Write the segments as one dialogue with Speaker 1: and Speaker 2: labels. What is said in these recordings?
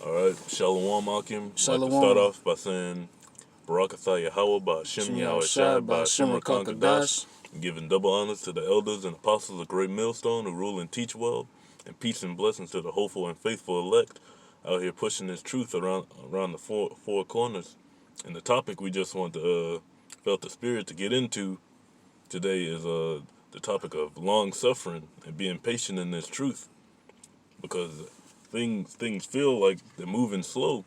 Speaker 1: All right, Shalom Akim. I'd like to start
Speaker 2: Shalom.
Speaker 1: off by saying Barak Atah Yahweh by Hashem
Speaker 2: Shem
Speaker 1: Yahweh Shai
Speaker 2: Yahushua
Speaker 1: by Hashem
Speaker 2: Ba'Shem
Speaker 1: Rakan Kadash,
Speaker 2: Rakakadash.
Speaker 1: giving double honors to the elders and apostles of Great Millstone who rule and teach well, and peace and blessings to the hopeful and faithful elect out here pushing this truth around the four corners. And the topic we just want to felt the spirit to get into today is the topic of long suffering and being patient in this truth, because things feel like they're moving slow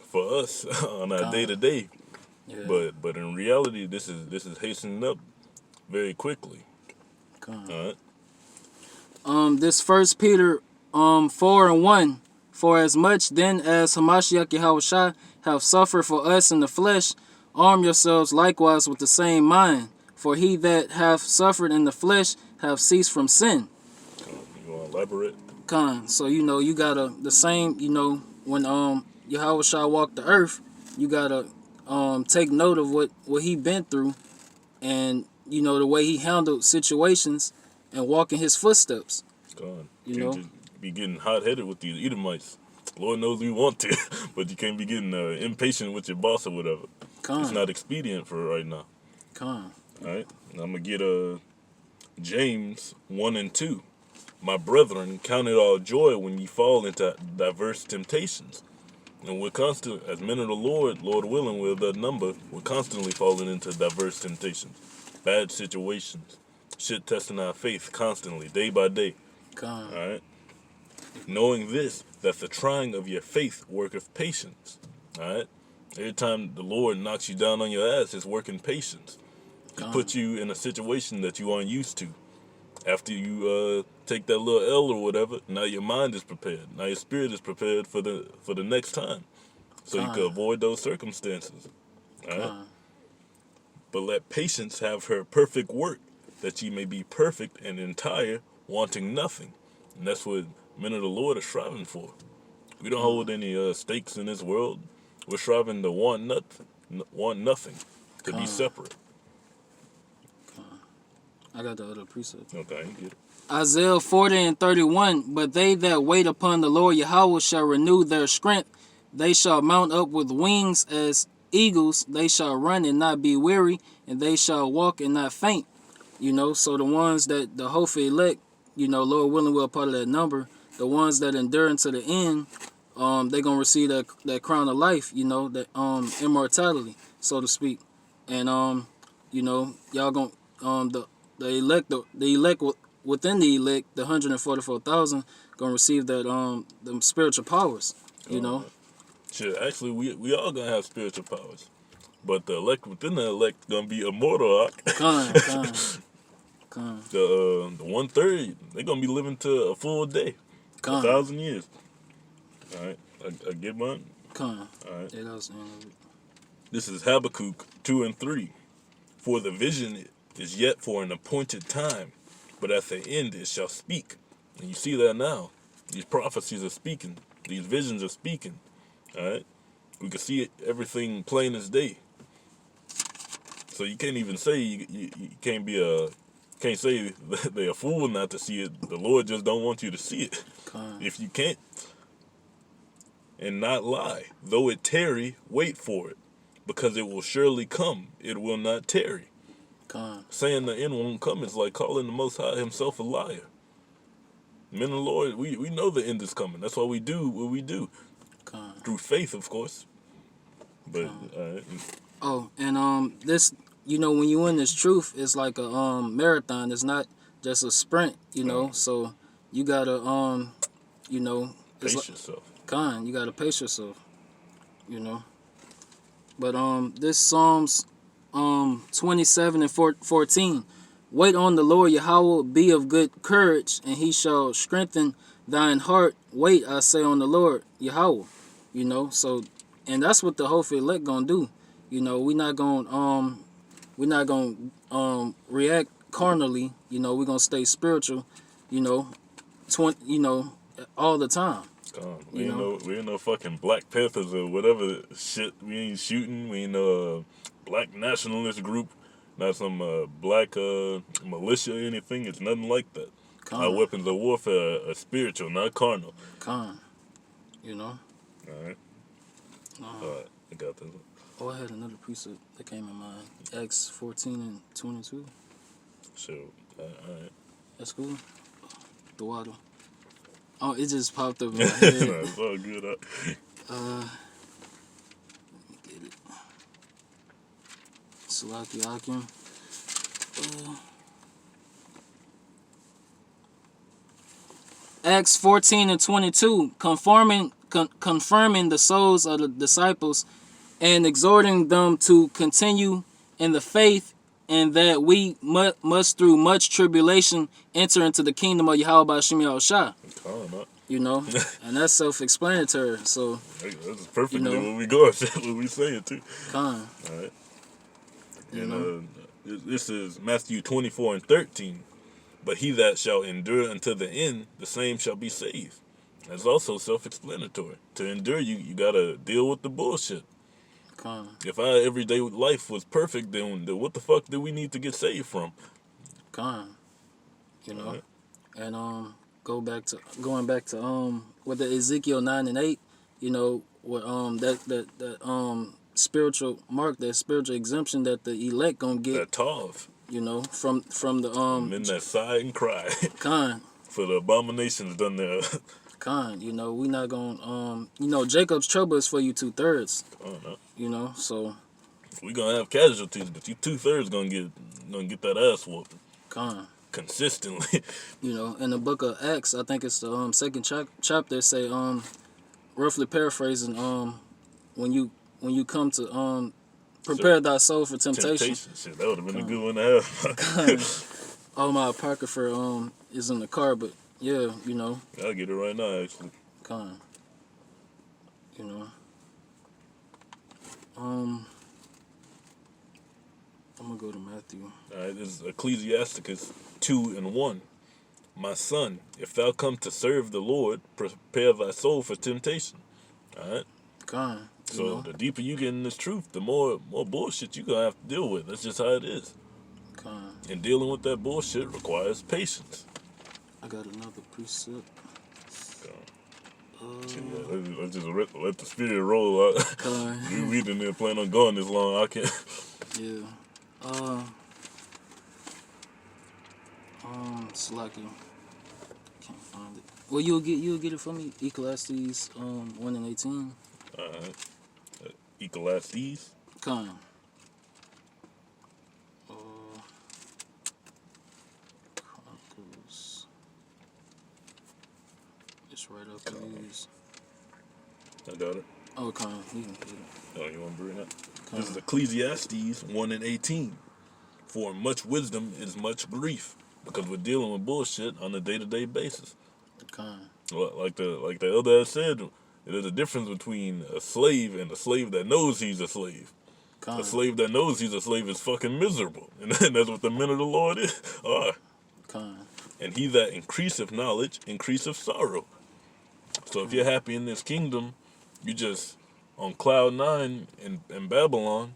Speaker 1: for us on our day to day,
Speaker 2: Yeah.
Speaker 1: but in reality, this is hastening up very quickly.
Speaker 2: Con.
Speaker 1: All right.
Speaker 2: This First Peter 4:1. For as much then as Hamashiach Yahushua have suffered for us in the flesh, arm yourselves likewise with the same mind. For he that hath suffered in the flesh have ceased from sin.
Speaker 1: You want to elaborate?
Speaker 2: Con. So you gotta the same. When Yahushua walked the earth, you gotta take note of what he been through, and the way he handled situations and walk in his footsteps.
Speaker 1: God,
Speaker 2: You
Speaker 1: can't
Speaker 2: know.
Speaker 1: just be getting hot headed with these Edomites. Lord knows we want to, but you can't be getting impatient with your boss or whatever. It's
Speaker 2: Con.
Speaker 1: not expedient for right now.
Speaker 2: Con.
Speaker 1: All right, and I'm gonna get James 1:2. My brethren, count it all joy when ye fall into diverse temptations. And we're constant, as men of the Lord willing, we're the number. We're constantly falling into diverse temptations, bad situations, shit testing our faith constantly, day by day.
Speaker 2: Con.
Speaker 1: All right, knowing this, that the trying of your faith worketh patience. All right, every time the Lord knocks you down on your ass, it's working patience. He put you in a situation that you aren't used to. After you take that little L or whatever, now your mind is prepared. Now your spirit is prepared for the next time, so you can avoid those circumstances. All right. But let patience have her perfect work, that ye may be perfect and entire, wanting nothing. And that's what men of the Lord are striving for. We don't hold any stakes in this world. We're striving to want nothing, to be separate.
Speaker 2: I got the other precept.
Speaker 1: Okay, you get it.
Speaker 2: Isaiah 40:31. But they that wait upon the Lord Yahweh shall renew their strength. They shall mount up with wings as eagles. They shall run and not be weary, and they shall walk and not faint. So the ones that the hopeful elect, Lord willing, we're a part of that number. The ones that endure unto the end, they're gonna receive that crown of life, that immortality, so to speak. And y'all gonna the elect within the elect, the 144,000 gonna receive that them spiritual powers,
Speaker 1: Shit, actually, we all gonna have spiritual powers, but the elect within the elect gonna be immortal.
Speaker 2: Con.
Speaker 1: The 1/3, they gonna be living to a full day, 1,000 years. All right, I get mine.
Speaker 2: Con.
Speaker 1: All right.
Speaker 2: Yeah, that was
Speaker 1: This is Habakkuk 2:3. For the vision is yet for an appointed time, but at the end it shall speak. And you see that now. These prophecies are speaking. These visions are speaking. All right, we can see it, everything plain as day. So you can't even say you can't say they're a fool not to see it. The Lord just don't want you to see it. If you can't, and not lie, though it tarry, wait for it, because it will surely come. It will not tarry. Saying the end won't come is like calling the Most High himself a liar. Men of the Lord, we know the end is coming. That's why we do what we do. Through faith, of course. But
Speaker 2: oh, and this, when you in this truth, it's like a marathon. It's not just a sprint, So you gotta
Speaker 1: pace yourself.
Speaker 2: You gotta pace yourself, But this Psalms 27:14. Wait on the Lord Yahweh, be of good courage, and he shall strengthen thine heart. Wait, I say, on the Lord Yahweh. So, and that's what the hopeful elect gonna do. We're not gonna react carnally. We're gonna stay spiritual. All the time.
Speaker 1: We ain't no fucking Black Panthers or whatever shit. We ain't shooting. We ain't no black nationalist group. Not some black militia or anything. It's nothing like that. Our weapons of warfare are spiritual, not carnal. All right.
Speaker 2: Uh,
Speaker 1: All right. I got this one.
Speaker 2: oh, I had another precept that came in mind. Acts 14 and 22.
Speaker 1: So, all right.
Speaker 2: That's cool. The water. Oh, it just popped up in
Speaker 1: No,
Speaker 2: my head.
Speaker 1: it's all good.
Speaker 2: Let me get it. Salaki Akim. Acts 14 and 22, confirming the souls of the disciples and exhorting them to continue in the faith, and that we must through much tribulation enter into the kingdom of Yahweh Shem Yahushua. You know, and that's self-explanatory. So
Speaker 1: that's perfectly
Speaker 2: you know,
Speaker 1: what we going, what we saying too.
Speaker 2: Con.
Speaker 1: All right.
Speaker 2: You
Speaker 1: And
Speaker 2: know,
Speaker 1: this is Matthew 24 and 13. But he that shall endure unto the end, the same shall be saved. That's also self-explanatory. To endure, you gotta deal with the bullshit.
Speaker 2: Con.
Speaker 1: If our everyday life was perfect, then what the fuck do we need to get saved from?
Speaker 2: Con. You know,
Speaker 1: Right.
Speaker 2: and going back to with the Ezekiel 9 and 8. You know, what that spiritual mark, that spiritual exemption that the elect gonna get.
Speaker 1: That tov.
Speaker 2: You know, from the
Speaker 1: Men that sigh and cry
Speaker 2: Con.
Speaker 1: for the abominations done there.
Speaker 2: Con, you know, we not gonna you know, Jacob's trouble is for you 2/3.
Speaker 1: I don't know.
Speaker 2: You know, so
Speaker 1: We gonna have casualties, but you 2/3 gonna get that ass whooped
Speaker 2: Con.
Speaker 1: consistently.
Speaker 2: You know, in the book of Acts, I think it's the second chapter, say roughly paraphrasing, when you come to prepare thy soul for temptation.
Speaker 1: Shit, that would have been a good one to have.
Speaker 2: Oh, my apocrypha is in the car, but yeah, you know.
Speaker 1: I'll get it right now, actually.
Speaker 2: Con. You know. I'm gonna go to Matthew.
Speaker 1: Alright, this is Ecclesiasticus 2 and 1. My son, if thou come to serve the Lord, prepare thy soul for temptation. Alright?
Speaker 2: Con.
Speaker 1: So
Speaker 2: know?
Speaker 1: the deeper you get in this truth, the more bullshit you gonna have to deal with. That's just how it is.
Speaker 2: Con.
Speaker 1: And dealing with that bullshit requires patience.
Speaker 2: I got another precept.
Speaker 1: Let's just let the spirit roll out. we didn't plan on going this long. I can't.
Speaker 2: Yeah. Slacking. Can't find it. Well, you'll get it for me. Ecclesiastes 1 and 18.
Speaker 1: Alright. Ecclesiastes.
Speaker 2: Con. Chronicles. It's right up these.
Speaker 1: I got it.
Speaker 2: Oh, Con. You can get it.
Speaker 1: Oh, you want to bring that?
Speaker 2: Con.
Speaker 1: This is Ecclesiastes 1 and 18. For much wisdom is much grief, because we're dealing with bullshit on a day-to-day basis.
Speaker 2: Con.
Speaker 1: Like the elder had said, there's a difference between a slave and a slave that knows he's a slave.
Speaker 2: Con.
Speaker 1: A slave that knows he's a slave is fucking miserable, and that's what the men of the Lord are.
Speaker 2: Con.
Speaker 1: And he that increaseth knowledge increaseth sorrow. So if you're happy in this kingdom, you just on cloud 9 in Babylon,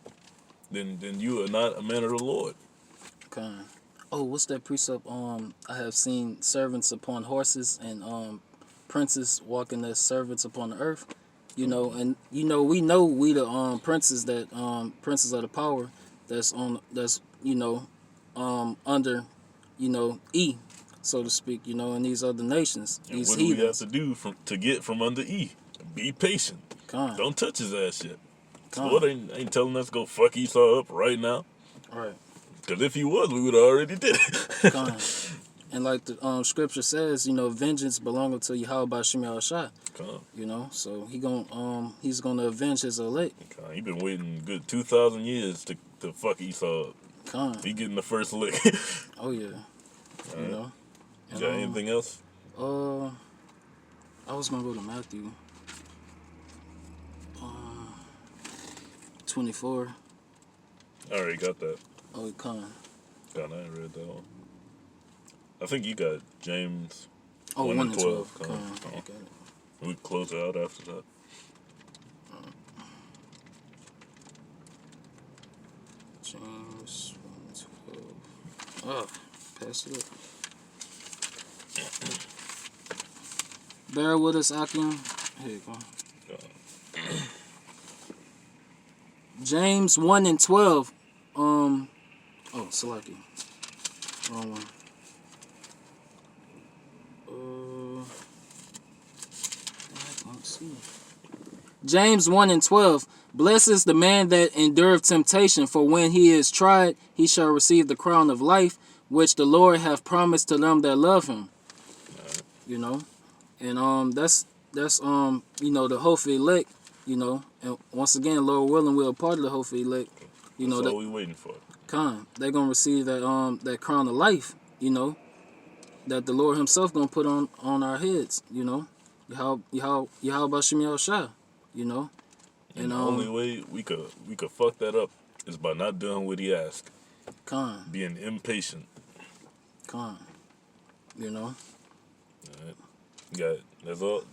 Speaker 1: then you are not a man of the Lord.
Speaker 2: Con. Oh, what's that precept? I have seen servants upon horses and princes walking as servants upon the earth. You know, and you know we the princes that princes of the power that's under E, so to speak. You know, in these other nations,
Speaker 1: And
Speaker 2: these
Speaker 1: what do we have
Speaker 2: heathens.
Speaker 1: to do to get from under E? Be patient.
Speaker 2: Con.
Speaker 1: Don't touch his ass shit.
Speaker 2: Con.
Speaker 1: Lord ain't telling us to go fuck Esau up right now.
Speaker 2: Right.
Speaker 1: Because if he was, we would have already did it.
Speaker 2: Con. And like the scripture says, you know, vengeance belongeth to Yahweh Shem Yahushua. You know, so he's gonna avenge his elect.
Speaker 1: He been waiting good 2,000 years to fuck Esau up.
Speaker 2: Con.
Speaker 1: He getting the first lick.
Speaker 2: Oh yeah.
Speaker 1: All
Speaker 2: You
Speaker 1: right.
Speaker 2: know.
Speaker 1: You got anything else?
Speaker 2: I was gonna go to Matthew 24.
Speaker 1: I already got that.
Speaker 2: Oh, Con.
Speaker 1: God, I ain't read that one. I think you got James.
Speaker 2: Oh, 1 and 12.
Speaker 1: Con.
Speaker 2: Con. I got it.
Speaker 1: We can close it out after that.
Speaker 2: James 1 and 12. Oh, pass it up. Bear with us, Akim. Here you go. James 1 and 12. Oh, Salaki. Wrong one. I can't see. James 1 and 12. Blessed is the man that endureth temptation, for when he is tried, he shall receive the crown of life, which the Lord hath promised to them that love him. You know, and that's you know, the hope elect. You know, and once again, Lord willing, we're a part of the hope elect. You know,
Speaker 1: That's all we waiting for.
Speaker 2: they're gonna receive that crown of life. You know, that the Lord Himself gonna put on our heads. You know, Yahweh Bashim Yahushua. You know,
Speaker 1: And the only way we could fuck that up is by not doing what he asked. Being impatient.
Speaker 2: You know.
Speaker 1: Alright. Got it. That's all.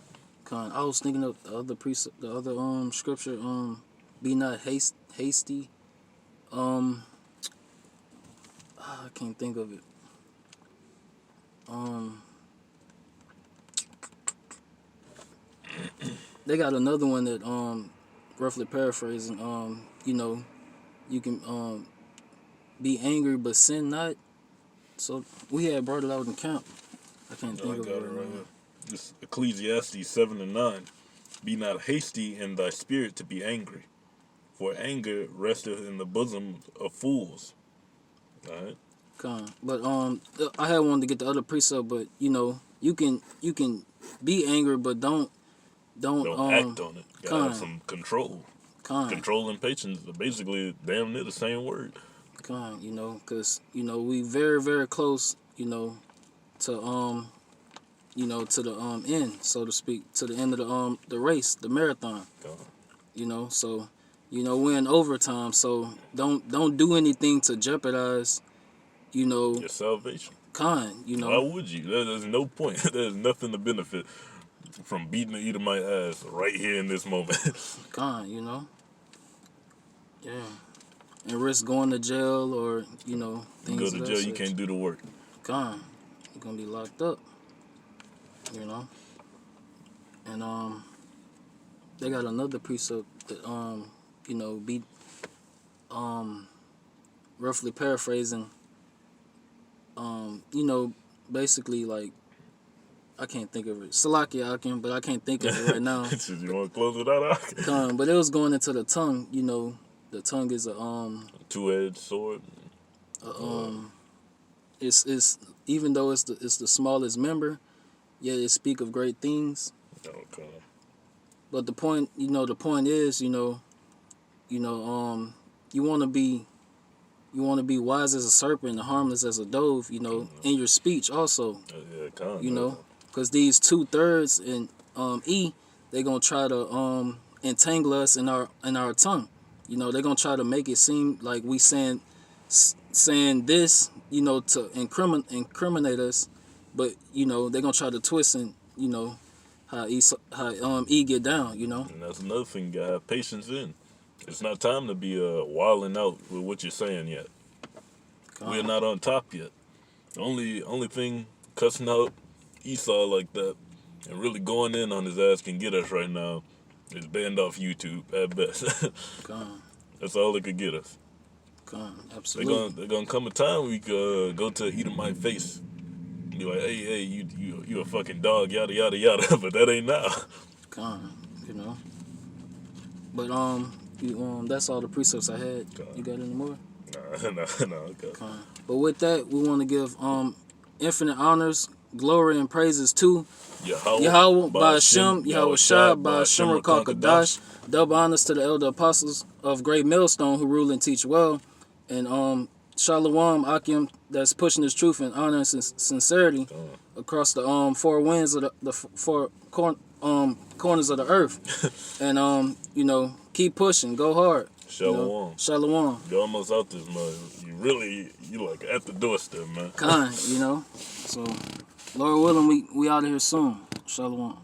Speaker 2: I was thinking of the other precept, the other scripture. Be not hasty. I can't think of it. They got another one that roughly paraphrasing. You know, you can be angry but sin not. So we had brought it out in camp. I can't think of it right now.
Speaker 1: This Ecclesiastes 7 and 9. Be not hasty in thy spirit to be angry, for anger resteth in the bosom of fools. Alright.
Speaker 2: But I had wanted to get the other precept, but you know, you can be angry, but don't
Speaker 1: act on it. You gotta have some control. Control and patience are basically damn near the same word.
Speaker 2: You know, because you know we very, very close. You know, to you know, to the end, so to speak, to the end of the race, the marathon. You know, so you know we're in overtime, so don't do anything to jeopardize, you know,
Speaker 1: your salvation.
Speaker 2: You know.
Speaker 1: Why would you? There's no point. There's nothing to benefit from beating the Edomite ass right here in this moment.
Speaker 2: You know. Yeah. And risk going to jail or, you know, things
Speaker 1: you go to jail, you
Speaker 2: such.
Speaker 1: can't do the work.
Speaker 2: You're gonna be locked up. You know. And they got another precept that you know, be roughly paraphrasing, you know, basically like I can't think of it. Salakia Akim, but I can't think of it right now.
Speaker 1: You want to close it out?
Speaker 2: But it was going into the tongue. You know, the tongue is a
Speaker 1: two-edged sword.
Speaker 2: It's even though it's the smallest member, yet it speak of great things.
Speaker 1: Okay.
Speaker 2: But the point is, you want to be wise as a serpent and harmless as a dove. You know, in your speech also. You know. Because these 2/3 in E, they're gonna try to entangle us in our tongue. You know, they're gonna try to make it seem like we saying this, you know, to incriminate us, but you know they're gonna try to twist and you know how E get down. You know.
Speaker 1: And that's another thing. You gotta have patience in. It's not time to be wilding out with what you're saying yet. We're not on top yet. The only thing cussing out Esau like that and really going in on his ass can get us right now is banned off YouTube at best. That's all it could get us.
Speaker 2: Absolutely.
Speaker 1: They're gonna come a time we could go to Edomite face. Be like, hey, you a fucking dog, yada yada yada, but that ain't now.
Speaker 2: You know. But that's all the precepts I had. You got any more?
Speaker 1: No, okay.
Speaker 2: But with that, we want to give infinite honors, glory, and praises to Yahweh Ba'ashem, Yahweh Shah, Ba'ashem Rakakadash. Double honors to the elder apostles of Great Millstone who rule and teach well. And Shalom Akim that's pushing this truth in honor and sincerity across the four winds of the four corners of the earth. And you know, keep pushing, go hard.
Speaker 1: Shalom.
Speaker 2: You know? Shalom.
Speaker 1: You're almost out this mud. You like at the doorstep, man.
Speaker 2: You know. So Lord willing, we out of here soon. Shalom.